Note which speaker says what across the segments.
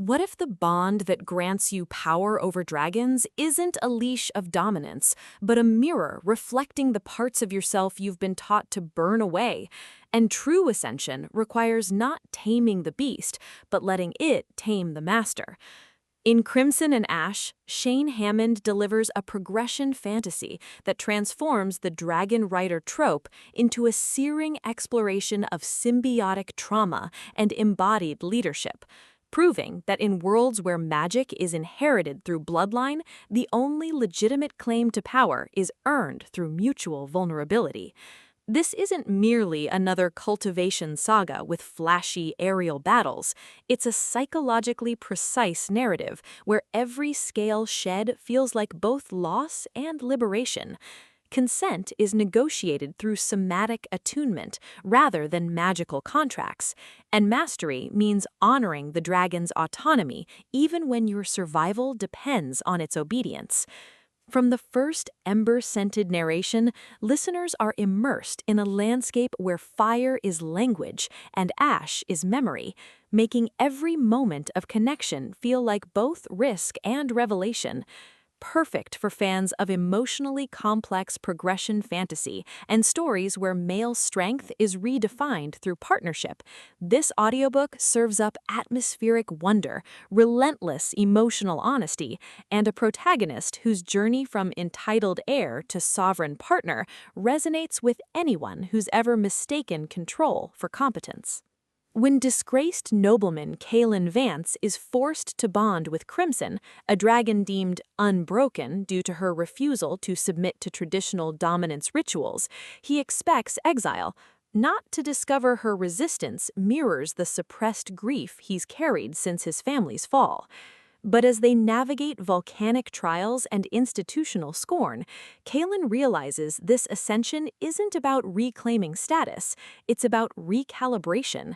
Speaker 1: What if the bond that grants you power over dragons isn't a leash of dominance, but a mirror reflecting the parts of yourself you've been taught to burn away? And true ascension requires not taming the beast, but letting it tame the master. In Crimson and Ash, Shane Hammond delivers a progression fantasy that transforms the dragon rider trope into a searing exploration of symbiotic trauma and embodied leadership, proving that in worlds where magic is inherited through bloodline, the only legitimate claim to power is earned through mutual vulnerability. This isn't merely another cultivation saga with flashy aerial battles. It's a psychologically precise narrative where every scale shed feels like both loss and liberation. Consent is negotiated through somatic attunement rather than magical contracts, and mastery means honoring the dragon's autonomy even when your survival depends on its obedience. From the first ember-scented narration, listeners are immersed in a landscape where fire is language and ash is memory, making every moment of connection feel like both risk and revelation. Perfect for fans of emotionally complex progression fantasy and stories where male strength is redefined through partnership. This audiobook serves up atmospheric wonder, relentless emotional honesty, and a protagonist whose journey from entitled heir to sovereign partner resonates with anyone who's ever mistaken control for competence. When disgraced nobleman Kaelin Vance is forced to bond with Crimson, a dragon deemed unbroken due to her refusal to submit to traditional dominance rituals, he expects exile. Not to discover her resistance mirrors the suppressed grief he's carried since his family's fall. But as they navigate volcanic trials and institutional scorn, Kaelin realizes this ascension isn't about reclaiming status, it's about recalibration.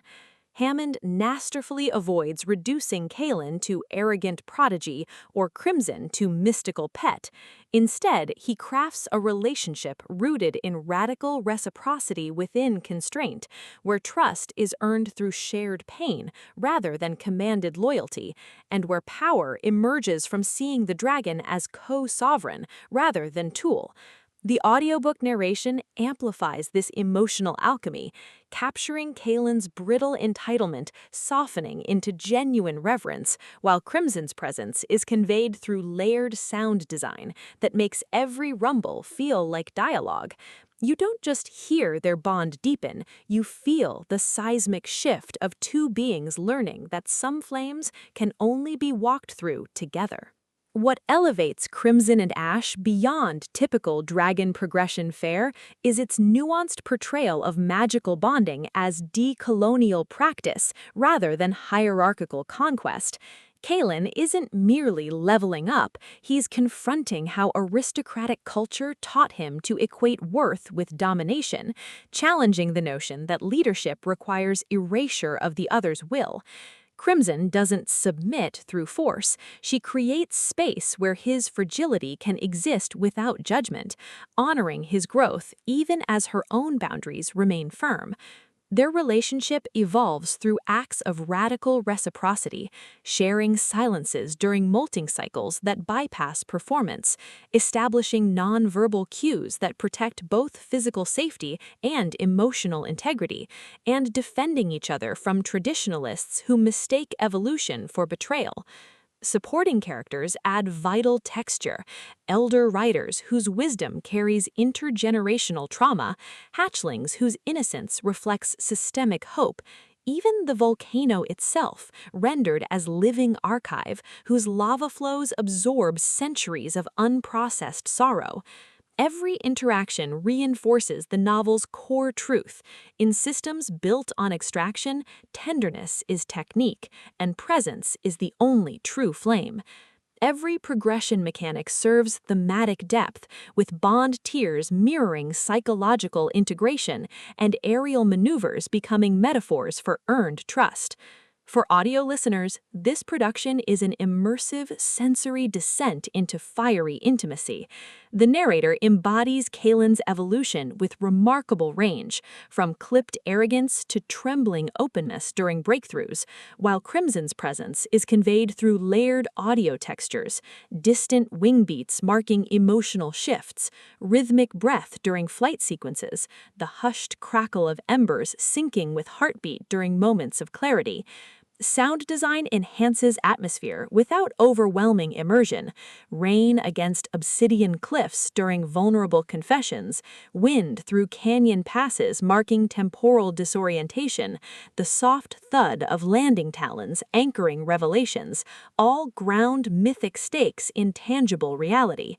Speaker 1: Hammond masterfully avoids reducing Kaelin to arrogant prodigy or Crimson to mystical pet. Instead, he crafts a relationship rooted in radical reciprocity within constraint, where trust is earned through shared pain rather than commanded loyalty, and where power emerges from seeing the dragon as co-sovereign rather than tool. The audiobook narration amplifies this emotional alchemy, capturing Kaelin's brittle entitlement softening into genuine reverence, while Crimson's presence is conveyed through layered sound design that makes every rumble feel like dialogue. You don't just hear their bond deepen, you feel the seismic shift of two beings learning that some flames can only be walked through together. What elevates Crimson and Ash beyond typical dragon progression fare is its nuanced portrayal of magical bonding as decolonial practice rather than hierarchical conquest. Kaelin isn't merely leveling up, he's confronting how aristocratic culture taught him to equate worth with domination, challenging the notion that leadership requires erasure of the other's will. Crimson doesn't submit through force. She creates space where his fragility can exist without judgment, honoring his growth even as her own boundaries remain firm. Their relationship evolves through acts of radical reciprocity, sharing silences during molting cycles that bypass performance, establishing nonverbal cues that protect both physical safety and emotional integrity, and defending each other from traditionalists who mistake evolution for betrayal. Supporting characters add vital texture, elder writers whose wisdom carries intergenerational trauma, hatchlings whose innocence reflects systemic hope, even the volcano itself, rendered as living archive whose lava flows absorb centuries of unprocessed sorrow. Every interaction reinforces the novel's core truth. In systems built on extraction, tenderness is technique, and presence is the only true flame. Every progression mechanic serves thematic depth, with bond tiers mirroring psychological integration and aerial maneuvers becoming metaphors for earned trust. For audio listeners, this production is an immersive sensory descent into fiery intimacy. The narrator embodies Kalen's evolution with remarkable range, from clipped arrogance to trembling openness during breakthroughs, while Crimson's presence is conveyed through layered audio textures, distant wing beats marking emotional shifts, rhythmic breath during flight sequences, the hushed crackle of embers syncing with heartbeat during moments of clarity. Sound design enhances atmosphere without overwhelming immersion. Rain against obsidian cliffs during vulnerable confessions, wind through canyon passes marking temporal disorientation, the soft thud of landing talons anchoring revelations, all ground mythic stakes in tangible reality.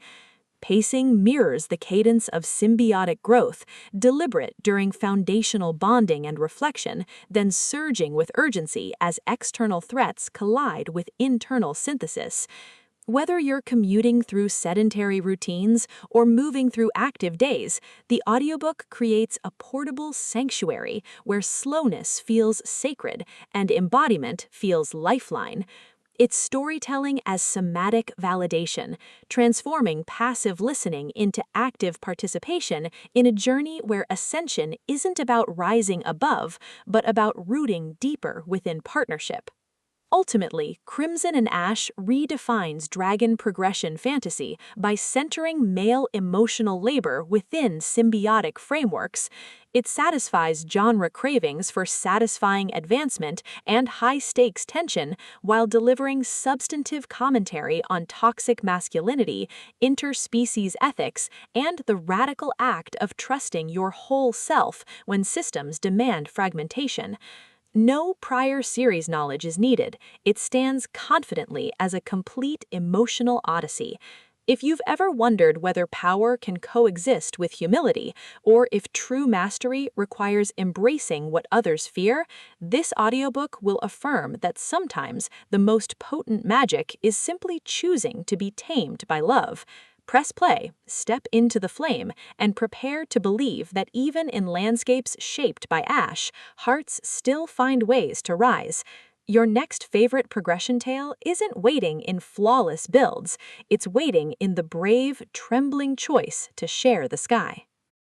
Speaker 1: Pacing mirrors the cadence of symbiotic growth, deliberate during foundational bonding and reflection, then surging with urgency as external threats collide with internal synthesis. Whether you're commuting through sedentary routines or moving through active days, the audiobook creates a portable sanctuary where slowness feels sacred and embodiment feels lifeline. It's storytelling as somatic validation, transforming passive listening into active participation in a journey where ascension isn't about rising above, but about rooting deeper within partnership. Ultimately, Crimson and Ash redefines dragon progression fantasy by centering male emotional labor within symbiotic frameworks. It satisfies genre cravings for satisfying advancement and high-stakes tension while delivering substantive commentary on toxic masculinity, interspecies ethics, and the radical act of trusting your whole self when systems demand fragmentation. No prior series knowledge is needed. It stands confidently as a complete emotional odyssey. If you've ever wondered whether power can coexist with humility, or if true mastery requires embracing what others fear, this audiobook will affirm that sometimes the most potent magic is simply choosing to be tamed by love. Press play, step into the flame, and prepare to believe that even in landscapes shaped by ash, hearts still find ways to rise. Your next favorite progression tale isn't waiting in flawless builds, it's waiting in the brave, trembling choice to share the sky.